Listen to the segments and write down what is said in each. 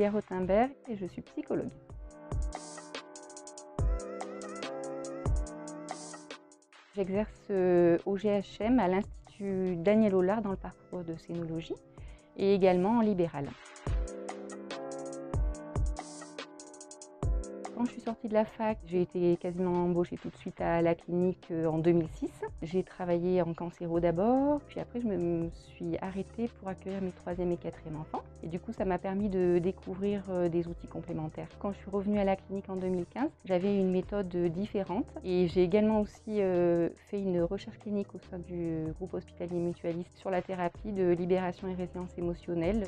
Julia Rothenberg et je suis psychologue. J'exerce au GHM à l'Institut Daniel Ollard dans le parcours de scénologie et également en libéral. Quand je suis sortie de la fac, j'ai été quasiment embauchée tout de suite à la clinique en 2006. J'ai travaillé en cancéro d'abord, puis après je me suis arrêtée pour accueillir mes 3e et 4e enfants. Et du coup, ça m'a permis de découvrir des outils complémentaires. Quand je suis revenue à la clinique en 2015, j'avais une méthode différente et j'ai également aussi fait une recherche clinique au sein du groupe hospitalier mutualiste sur la thérapie de libération et résilience émotionnelle.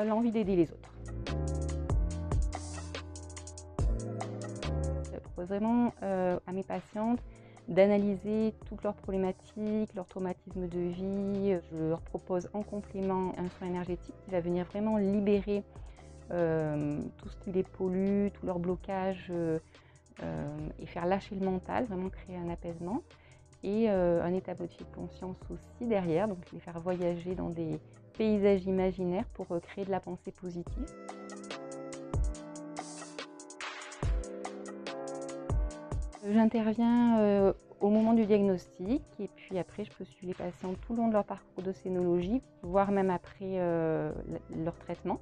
L'envie d'aider les autres. Je propose vraiment à mes patientes d'analyser toutes leurs problématiques, leurs traumatismes de vie. Je leur propose en complément un soin énergétique qui va venir vraiment libérer tout ce qui les pollue, tous leurs blocages et faire lâcher le mental, vraiment créer un apaisement. Et un état modifié de conscience aussi derrière, donc les faire voyager dans des paysages imaginaires pour créer de la pensée positive. J'interviens au moment du diagnostic et puis après je peux suivre les patients tout le long de leur parcours de scénologie, voire même après leur traitement,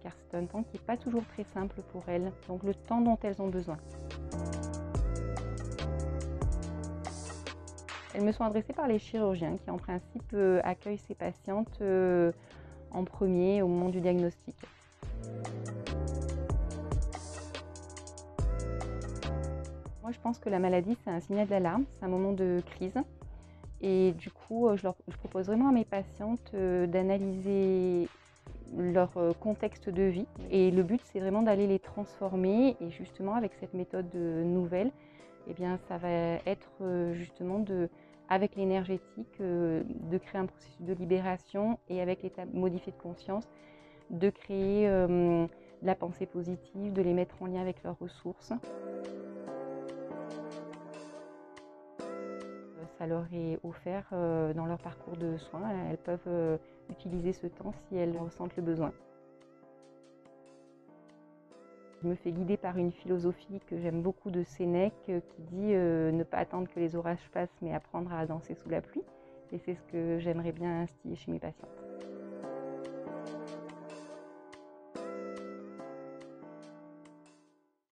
car c'est un temps qui n'est pas toujours très simple pour elles, donc le temps dont elles ont besoin. Elles me sont adressées par les chirurgiens qui en principe accueillent ces patientes en premier au moment du diagnostic. Moi je pense que la maladie c'est un signal d'alarme, c'est un moment de crise et du coup je propose vraiment à mes patientes d'analyser leur contexte de vie et le but c'est vraiment d'aller les transformer et justement avec cette méthode nouvelle, eh bien, ça va être justement avec l'énergétique de créer un processus de libération et avec l'état modifié de conscience de créer de la pensée positive, de les mettre en lien avec leurs ressources. Ça leur est offert dans leur parcours de soins. Elles peuvent utiliser ce temps si elles ressentent le besoin. Je me fais guider par une philosophie que j'aime beaucoup de Sénèque qui dit ne pas attendre que les orages passent mais apprendre à danser sous la pluie. Et c'est ce que j'aimerais bien instiller chez mes patientes.